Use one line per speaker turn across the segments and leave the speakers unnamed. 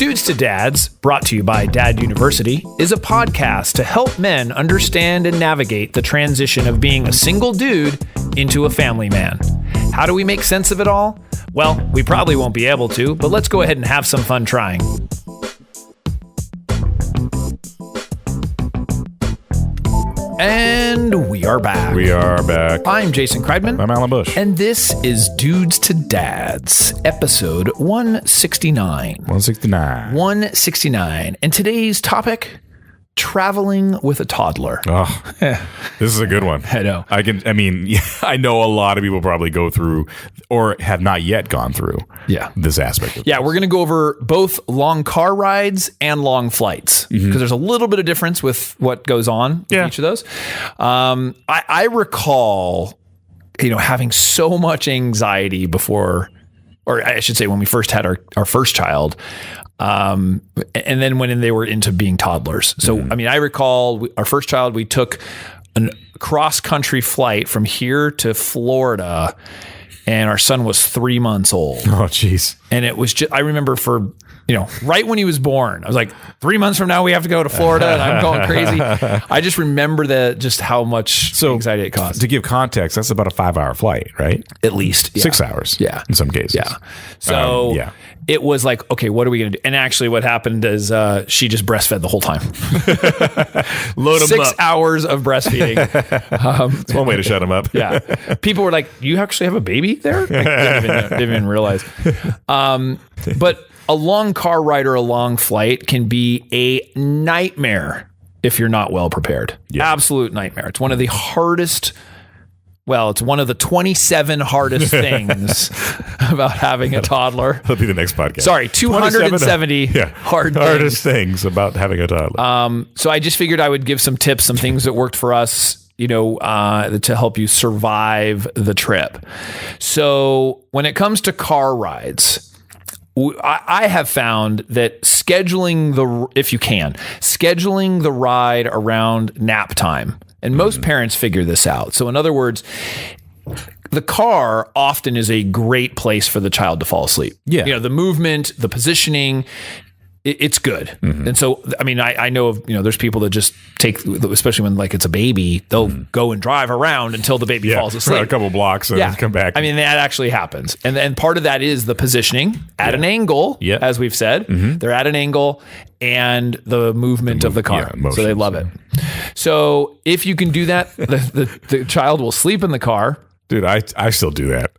Dudes to Dads, brought to you by Dad University, is a podcast to help men understand and navigate the transition of being a single dude into a family man. How do we make sense of it all? Well, we probably won't be able to, but let's go ahead and have some fun trying. And we are back.
We are back.
I'm Jason Kreidman.
I'm Alan Bush.
And this is Dudes to Dads, episode 169. 169. And today's topic, traveling with a toddler.
Oh, this is a good one.
I know.
I know a lot of people probably go through or have not yet gone through this aspect of
we're going to go over both long car rides and long flights because there's a little bit of difference with what goes on in each of those. I recall, having so much anxiety before, or I should say when we first had our first child, and then when they were into being toddlers. So, I recall our first child, we took a cross-country flight from here to Florida, and our son was 3 months old.
Oh, geez.
And it was just, I remember right when he was born, I was like, 3 months from now, we have to go to Florida, and I'm going crazy. I just remember just how much anxiety it caused.
To give context, that's about a 5-hour flight, right?
At least.
6 hours.
Yeah.
In some cases.
Yeah. So it was like, okay, what are we going to do? And actually what happened is she just breastfed the whole time.
Load them
6
up.
hours of breastfeeding.
It's one way to shut them up.
Yeah. People were like, you actually have a baby there? Didn't even realize. But a long car ride or a long flight can be a nightmare if you're not well prepared. Yeah. Absolute nightmare. It's one of the hardest. Well, it's one of the 27 hardest things about having a toddler.
That'll be the next podcast.
Sorry, 270
hardest things about having a toddler.
So I just figured I would give some tips, some things that worked for us, to help you survive the trip. So when it comes to car rides, I have found that scheduling the ride around nap time. And most parents figure this out. So in other words, the car often is a great place for the child to fall asleep.
Yeah.
The movement, the positioning, it's good. And so, I know of, there's people that just take, especially when it's a baby, they'll go and drive around until the baby falls asleep.
For a couple blocks and come back.
That actually happens. And part of that is the positioning at an angle, as we've said. They're at an angle and the movement of the car. So they love it. So if you can do that, the child will sleep in the car.
Dude, I still do that.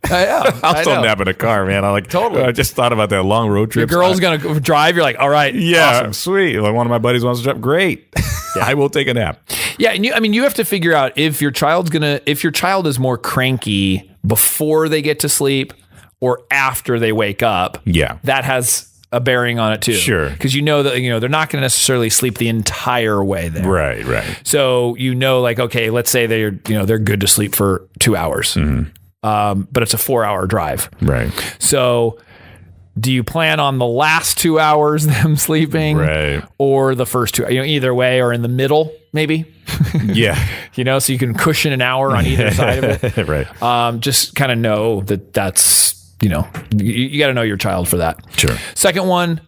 I'll
still nap in a car, man.
Totally.
I just thought about that long road trip.
Your girl's going to drive. You're like, all right.
Yeah,
awesome.
Sweet. Like one of my buddies wants to drive. Great. I will take a nap.
Yeah. And you have to figure out if your child is more cranky before they get to sleep or after they wake up.
Yeah.
That has a bearing on it too.
Sure.
Because they're not going to necessarily sleep the entire way there.
Right.
So okay, let's say they're good to sleep for 2 hours. But it's a 4-hour drive.
Right.
So do you plan on the last 2 hours them sleeping?
Right.
Or the first 2, either way, or in the middle, maybe?
Yeah.
So you can cushion an hour on either side of it.
Right.
Just kind of know that's, you got to know your child for that.
Sure.
Second one,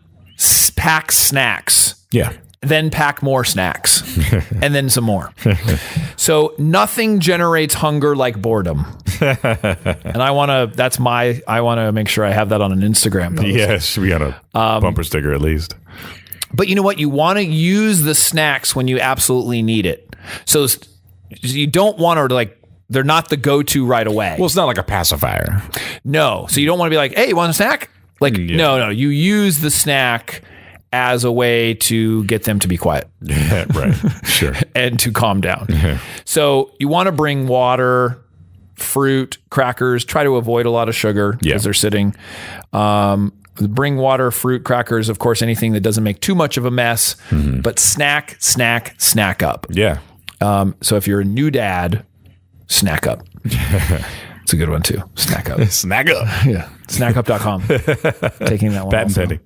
pack snacks.
Yeah.
Then pack more snacks and then some more. So nothing generates hunger like boredom. And I want to make sure I have that on an Instagram post.
Yeah, it should be on a bumper sticker at least.
But you know what? You want to use the snacks when you absolutely need it. So you don't want to they're not the go-to right away.
Well, it's not like a pacifier.
No. So you don't want to be like, hey, you want a snack? No. You use the snack as a way to get them to be quiet.
Yeah, right. Sure.
And to calm down. So you want to bring water, fruit, crackers, try to avoid a lot of sugar as they're sitting. Bring water, fruit, crackers, of course, anything that doesn't make too much of a mess, but snack up.
Yeah.
So if you're a new dad, snack up. It's a good one too. Snack up.
Snack up.
Yeah. Snackup.com. Taking that one.
Patent pending.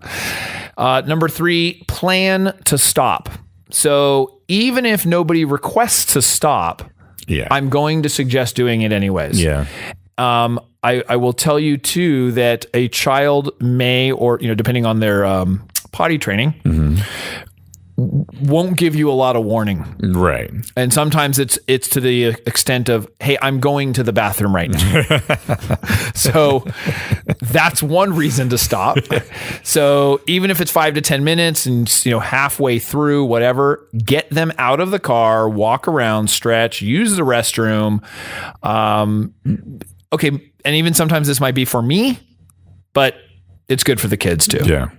Number 3, plan to stop. So even if nobody requests to stop, I'm going to suggest doing it anyways.
Yeah.
I will tell you too that a child may, or depending on their potty training won't give you a lot of warning.
Right.
And sometimes it's to the extent of, hey, I'm going to the bathroom right now. So that's one reason to stop. So even if it's 5 to 10 minutes and, halfway through, whatever, get them out of the car, walk around, stretch, use the restroom. Okay. And even sometimes this might be for me, but it's good for the kids too.
Yeah.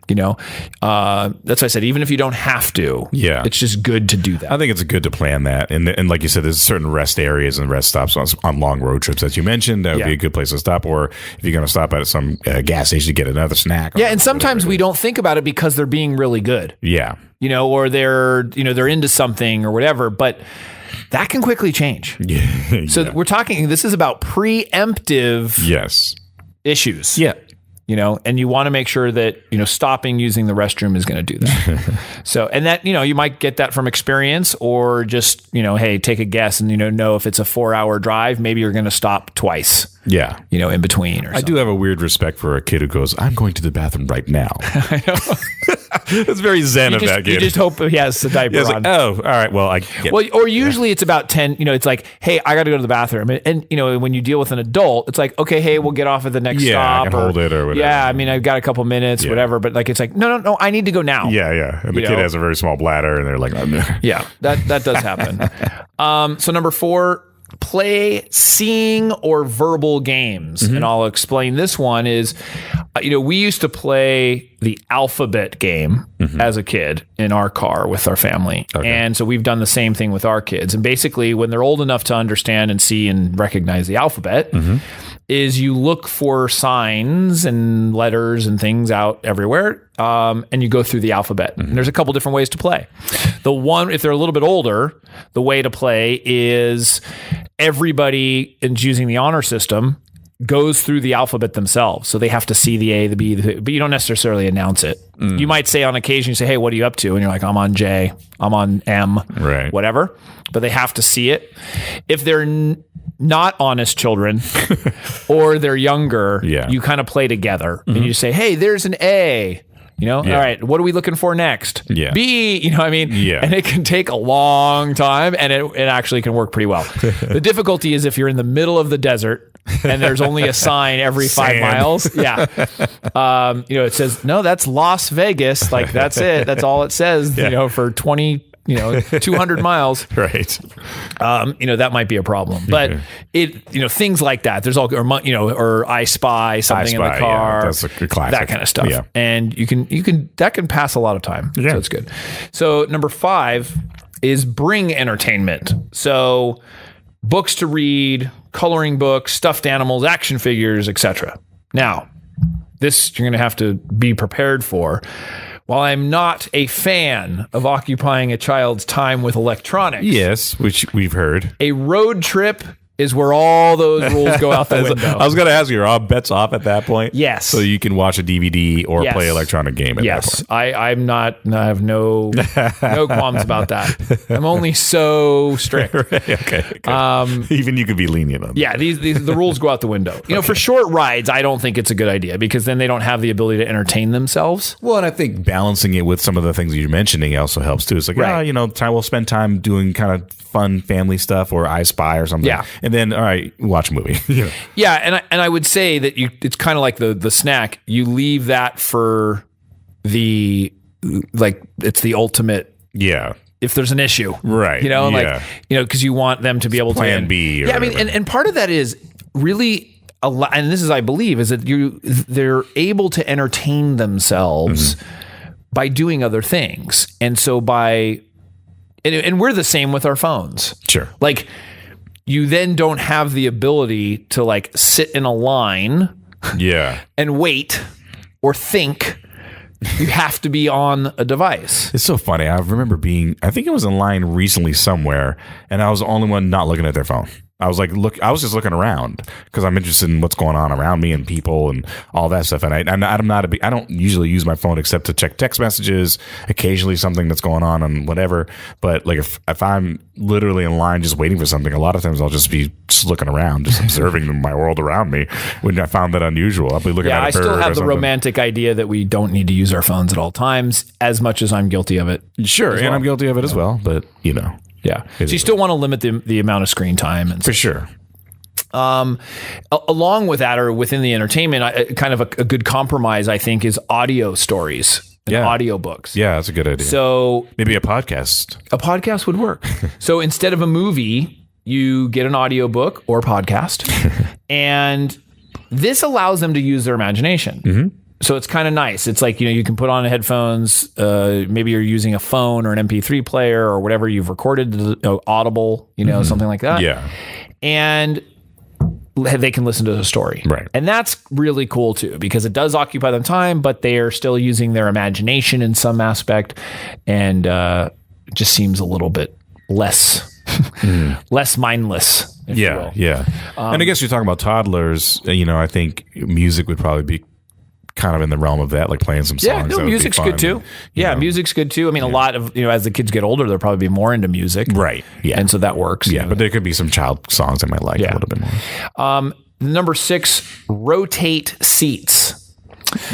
That's why I said, even if you don't have to, it's just good to do that.
I think it's good to plan that. And like you said, there's certain rest areas and rest stops on long road trips that you mentioned. That would be a good place to stop. Or if you're going to stop at some gas station to get another snack.
Yeah. And sometimes we don't think about it because they're being really good.
Yeah.
Or they're into something or whatever, but that can quickly change.
Yeah.
So we're talking, this is about preemptive issues.
Yeah.
And you want to make sure that, stopping using the restroom is going to do that. So, and that, you might get that from experience or just, hey, take a guess and, know if it's a 4-hour drive, maybe you're going to stop twice.
Yeah.
In between or something.
I do have a weird respect for a kid who goes, I'm going to the bathroom right now. I know. It's very zen of that kid.
You just hope he has a diaper on.
Like, oh, all right. Well,
or usually it's about 10, it's like, hey, I got to go to the bathroom. And, when you deal with an adult, it's like, okay, hey, we'll get off at the next stop.
I can hold it or whatever.
Yeah. I mean, I've got a couple minutes, whatever. But like, it's like, no, I need to go now.
Yeah. Yeah. And the kid has a very small bladder and they're like,
yeah, that does happen. So number 4, play seeing or verbal games. And I'll explain this one is, we used to play the alphabet game as a kid in our car with our family. Okay. And so we've done the same thing with our kids. And basically when they're old enough to understand and see and recognize the alphabet is you look for signs and letters and things out everywhere. And you go through the alphabet. And there's a couple different ways to play. The one, if they're a little bit older, the way to play is everybody using the honor system goes through the alphabet themselves. So they have to see the A, the B, but you don't necessarily announce it. You might say on occasion, you say, hey, what are you up to? And you're like, I'm on J, I'm on M, whatever. But they have to see it. If they're not honest children or they're younger, you kind of play together and you say, hey, there's an A. All right, what are we looking for next? B, and it can take a long time and it actually can work pretty well. The difficulty is if you're in the middle of the desert and there's only a sign every 5 miles. Yeah. It says, no, that's Las Vegas. Like that's it. That's all it says, for 200 miles.
Right.
That might be a problem, but things like that, there's all, or I spy something in the car,
that's a classic.
That kind of stuff. Yeah. And that can pass a lot of time. Yeah. So it's good. So number 5 is bring entertainment. So books to read, coloring books, stuffed animals, action figures, etc. Now, this you're going to have to be prepared for. While I'm not a fan of occupying a child's time with electronics.
Yes, which we've heard.
A road trip is where all those rules go out the window.
I was going to ask you, are all bets off at that point?
Yes.
So you can watch a DVD or play an electronic game at that point.
I have no qualms about that. I'm only so strict.
Okay. Even you could be lenient on that.
Yeah, the rules go out the window. For short rides, I don't think it's a good idea because then they don't have the ability to entertain themselves.
Well, and I think balancing it with some of the things you're mentioning also helps too. It's like, we'll spend time doing kind of fun family stuff or I Spy or something.
Yeah.
And then, all right, watch a movie.
Yeah, and I would say that it's kind of like the snack. You leave that for it's the ultimate.
Yeah.
If there's an issue,
right?
Because you want them to be able to
plan B.
I mean, and part of that is really and this is, I believe, is that they're able to entertain themselves by doing other things, and so and we're the same with our phones.
Sure,
like. You then don't have the ability to sit in a line and wait or think. You have to be on a device.
It's so funny. I remember I think I was in line recently somewhere and I was the only one not looking at their phone. I was like, I was just looking around because I'm interested in what's going on around me and people and all that stuff. And I don't usually use my phone except to check text messages, occasionally something that's going on and whatever. But like if I'm literally in line just waiting for something, a lot of times I'll just be looking around, just observing my world around me. When I found that unusual, I'll be looking at a bird. Yeah, I still have the
romantic idea that we don't need to use our phones at all times, as much as I'm guilty of it.
Sure, and I'm guilty of it as well. But
yeah. So you still want to limit the amount of screen time. And
for sure.
Along with that, or within the entertainment, kind of a good compromise, I think, is audio stories and audiobooks.
Yeah, that's a good idea.
So
maybe a podcast.
A podcast would work. So instead of a movie, you get an audiobook or podcast. And this allows them to use their imagination. Mm-hmm. So it's kind of nice. It's like, you can put on headphones. Maybe you're using a phone or an MP3 player or whatever you've recorded, Audible, something like that.
Yeah.
And they can listen to the story.
Right.
And that's really cool too, because it does occupy them time, but they are still using their imagination in some aspect. And it just seems a little bit less mindless.
Yeah. Yeah. And I guess you're talking about toddlers. I think music would probably be kind of in the realm of that, like playing some songs.
Yeah, music's good too. Yeah, music's good too. I mean, a lot of, as the kids get older, they'll probably be more into music.
Right. Yeah.
And so that works.
Yeah, but there could be some child songs I might like a little bit more.
Number 6, rotate seats.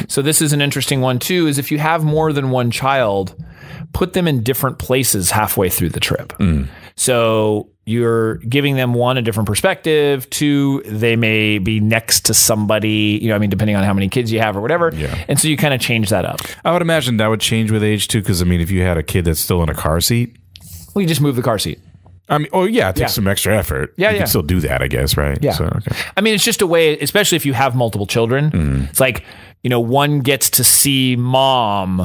So this is an interesting one too, is if you have more than one child, put them in different places halfway through the trip. So you're giving them, 1, a different perspective, 2, they may be next to somebody, depending on how many kids you have or whatever.
Yeah.
And so you kind of change that up.
I would imagine that would change with age too, because if you had a kid that's still in a car seat.
Well, you just move the car seat.
It takes some extra effort.
Yeah,
you can still do that, I guess, right?
Yeah.
So, okay.
It's just a way, especially if you have multiple children. It's like, one gets to see mom.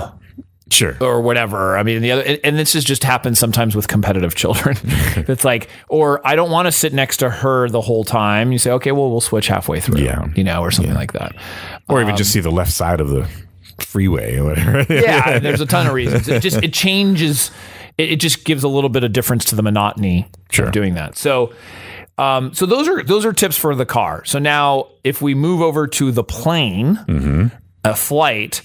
Sure.
Or whatever. The other, and this just happens sometimes with competitive children. It's like, or I don't want to sit next to her the whole time. You say, okay, well, we'll switch halfway through.
Yeah.
Or something like that.
Or even just see the left side of the freeway or whatever.
Yeah, there's a ton of reasons. It changes. It just gives a little bit of difference to the monotony of doing that. So those are tips for the car. So now if we move over to the plane, a flight,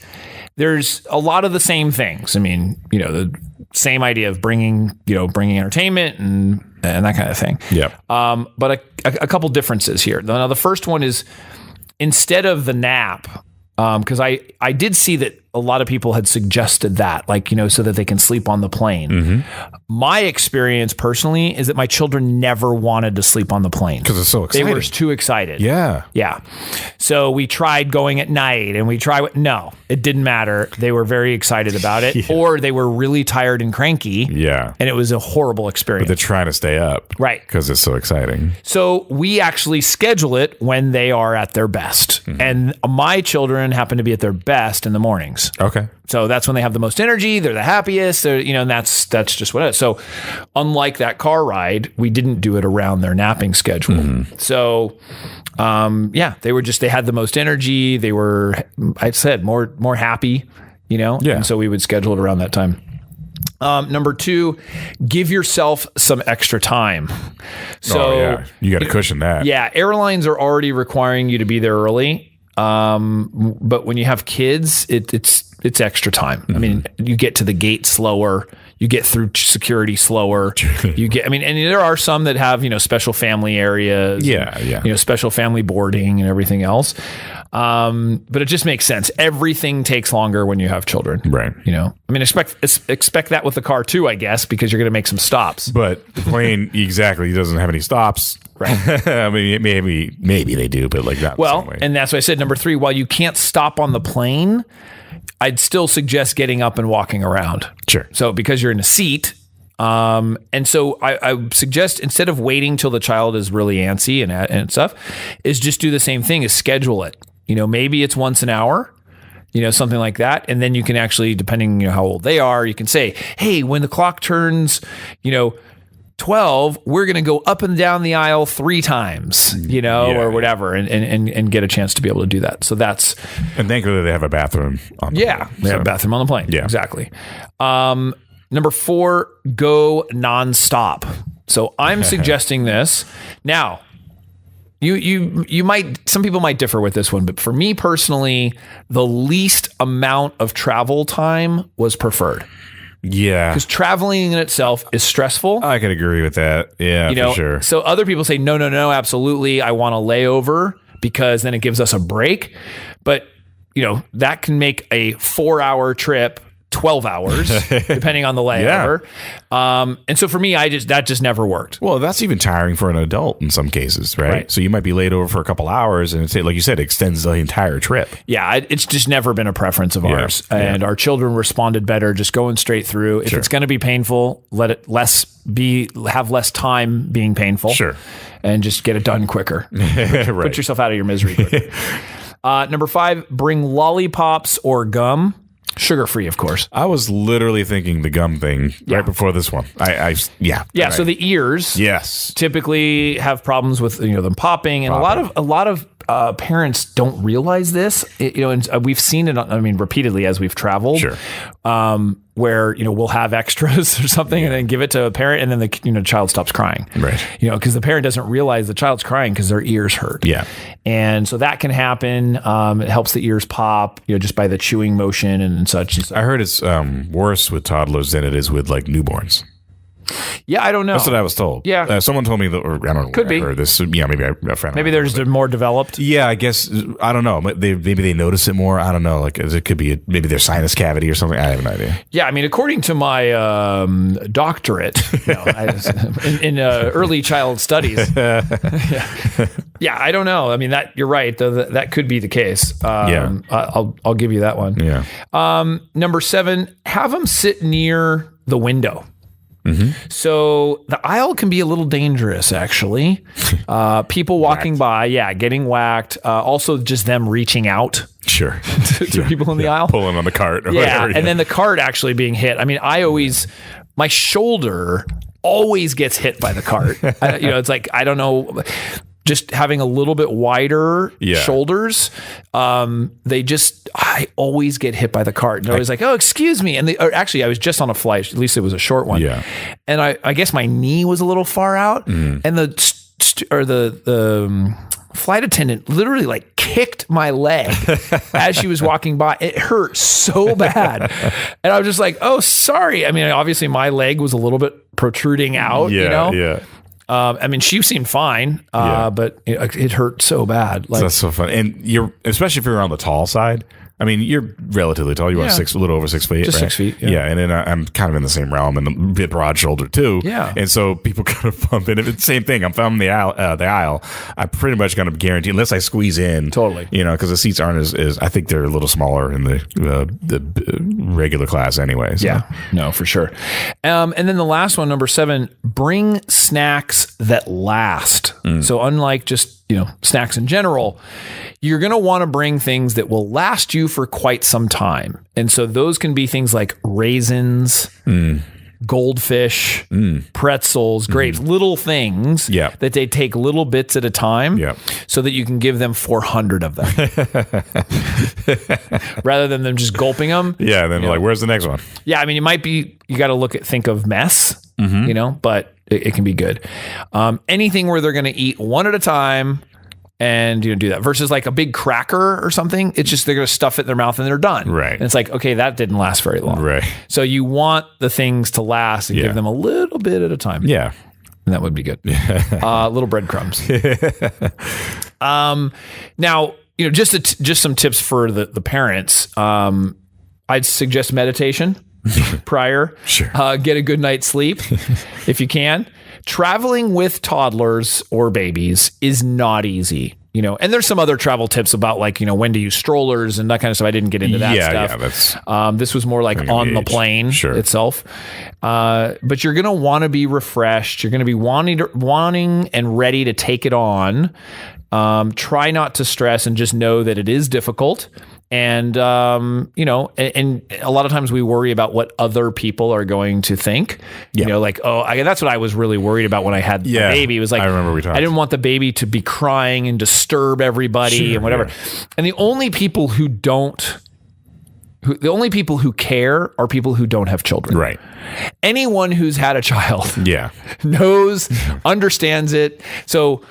there's a lot of the same things. The same idea of bringing entertainment and that kind of thing.
Yeah.
But a couple differences here. Now, the first one is, instead of the nap, because I did see that a lot of people had suggested that, so that they can sleep on the plane. My experience personally is that my children never wanted to sleep on the plane.
Because it's so exciting.
They were too excited.
Yeah.
Yeah. So we tried going at night and no, it didn't matter. They were very excited about it. Or they were really tired and cranky.
Yeah.
And it was a horrible experience.
But they're trying to stay up.
Right.
Because it's so exciting.
So we actually schedule it when they are at their best. And my children happen to be at their best in the mornings.
Okay.
So that's when they have the most energy. They're the happiest. And that's just what it is. So unlike that car ride, we didn't do it around their napping schedule. So, they had the most energy. They were, I said, more happy,
Yeah.
And so we would schedule it around that time. Number 2, give yourself some extra time. So
you got to cushion that.
Yeah. Airlines are already requiring you to be there early. But when you have kids, it's extra time. You get to the gate slower, you get through security slower. And there are some that have, special family areas, special family boarding and everything else. But it just makes sense. Everything takes longer when you have children,
right?
Expect that with the car too, I guess, because you're going to make some stops.
But the plane exactly doesn't have any stops.
Right.
Maybe they do, but like that.
Well, and that's why I said number 3, while you can't stop on the plane, I'd still suggest getting up and walking around.
Sure.
So because you're in a seat. And so I suggest, instead of waiting till the child is really antsy and stuff, is just do the same thing, is schedule it. Maybe it's once an hour, something like that. And then you can actually, depending how old they are, you can say, hey, when the clock turns, 12, we're going to go up and down the aisle 3 times, or whatever, and get a chance to be able to do that. So that's...
And thankfully they have a bathroom on the plane.
They have a bathroom on the plane.
Yeah.
Exactly. Number 4, go nonstop. So I'm suggesting this. Now, you might, some people might differ with this one, but for me personally, the least amount of travel time was preferred.
Yeah.
Because traveling in itself is stressful.
I could agree with that. Yeah, for sure.
So other people say, no, absolutely. I want a layover because then it gives us a break. But, that can make a 4-hour trip 12 hours, depending on the layover. Yeah. And so for me, that just never worked.
Well, that's even tiring for an adult in some cases, right? So you might be laid over for a couple hours and like you said, extends the entire trip.
Yeah, it's just never been a preference of ours. And our children responded better just going straight through. If it's going to be painful, let it have less time being painful.
Sure.
And just get it done quicker.
Right.
Put yourself out of your misery quicker. Number 5, bring lollipops or gum. Sugar-free, of course.
I was literally thinking the gum thing right before this one. Right.
So the ears typically have problems with them popping, and a lot of parents don't realize this. And we've seen it. Repeatedly as we've traveled.
Sure.
Where we'll have extras or something, and then give it to a parent, and then the child stops crying.
Right.
Because the parent doesn't realize the child's crying because their ears hurt.
Yeah.
And so that can happen. It helps the ears pop, just by the chewing motion and such. And so.
I heard it's worse with toddlers than it is with like newborns.
Yeah, I don't know.
That's what I was told.
Yeah.
Someone told me that, or I don't know.
Could be.
Or this, maybe a friend.
Maybe they're just more developed.
Yeah, I guess. I don't know. Maybe they notice it more. I don't know. Like it could be maybe their sinus cavity or something. I have no idea.
Yeah, according to my doctorate in early child studies. Yeah, I don't know. That you're right. Though that could be the case. I'll give you that one.
Yeah.
Number 7, have them sit near the window. Mm-hmm. So the aisle can be a little dangerous, actually. People walking by, getting whacked. Also, just them reaching out.
Sure.
to people in the aisle.
Pulling on the cart or whatever.
And then the cart actually being hit. My shoulder always gets hit by the cart. It's like, I don't know. Just having a little bit wider shoulders, I always get hit by the cart. And they're always like, oh, excuse me. And actually, I was just on a flight, at least it was a short one.
Yeah.
And I guess my knee was a little far out. And the flight attendant literally kicked my leg as she was walking by. It hurt so bad. And I was just like, oh, sorry. Obviously my leg was a little bit protruding out,
Yeah.
She seemed fine, but it hurt so bad.
That's so fun. And especially if you're on the tall side. You're relatively tall. You are a little over 6 feet,
just
right?
6 feet.
Yeah. And then I'm kind of in the same realm and a bit broad shouldered too.
Yeah.
And so people kind of bump in. If it's the same thing, I'm from the aisle. I'm pretty much going to guarantee, unless I squeeze in.
Totally.
Because the seats aren't as I think they're a little smaller in the regular class anyway. So.
Yeah. No, for sure. And then the last one, number 7, bring snacks that last. So unlike just snacks in general, you're going to want to bring things that will last you for quite some time. And so those can be things like raisins, goldfish, pretzels, grapes, little things that they take little bits at a time so that you can give them 400 of them rather than them just gulping them.
Yeah. And then where's the next one?
Yeah. You got to think of mess, but it can be good. Anything where they're going to eat one at a time and do that versus like a big cracker or something. It's just, they're going to stuff it in their mouth and they're done.
Right.
And it's like, okay, that didn't last very long.
Right.
So you want the things to last and give them a little bit at a time.
Yeah.
And that would be good. Little breadcrumbs. Now, just some tips for the parents. I'd suggest meditation prior.
Sure.
Get a good night's sleep if you can. Traveling with toddlers or babies is not easy, and there's some other travel tips about when to use strollers and that kind of stuff. I didn't get into that stuff.
Yeah,
this was more like on the plane itself. But you're going to want to be refreshed. You're going to be wanting and ready to take it on. Try not to stress and just know that it is difficult. And, and a lot of times we worry about what other people are going to think, that's what I was really worried about when I had the baby. It was like,
I remember I
didn't want the baby to be crying and disturb everybody and whatever. And the only people who The only people who care are people who don't have children.
Right.
Anyone who's had a child
Yeah.
knows, understands it. So,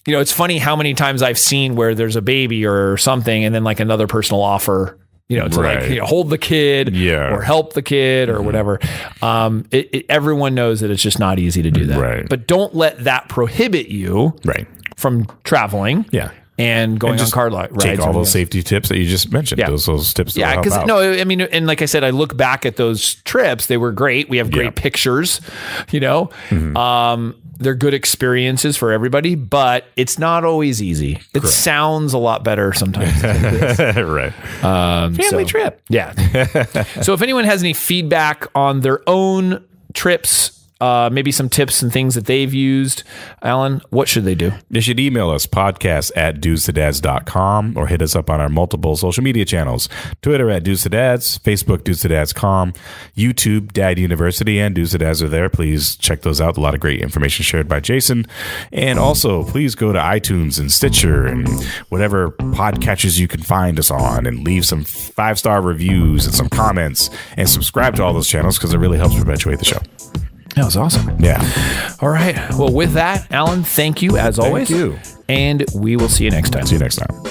it's funny how many times I've seen where there's a baby or something and then like another person will offer, to like hold the kid or help the kid or whatever. Everyone knows that it's just not easy to do that.
Right.
But don't let that prohibit you from traveling.
Yeah.
And going on car rides.
Take all those safety tips that you just mentioned.
Yeah.
Those tips.
Yeah, because and like I said, I look back at those trips. They were great. We have great pictures. They're good experiences for everybody, but it's not always easy. It sounds a lot better sometimes.
Right.
Family trip. Yeah. So if anyone has any feedback on their own trips, maybe some tips and things that they've used, Alan, what should they do?
They should email us podcast@dudestodads.com or hit us up on our multiple social media channels. Twitter @dudestodads, Facebook dudestodads.com, YouTube Dad University and Dudes to Dads are there. Please check those out. A lot of great information shared by Jason. And also, please go to iTunes and Stitcher and whatever podcatchers you can find us on and leave some 5-star reviews and some comments and subscribe to all those channels because it really helps perpetuate the show.
That was awesome.
Yeah.
All right. Well, with that, Alan, thank you as always.
Thank you.
And we will see you next time.
See you next time.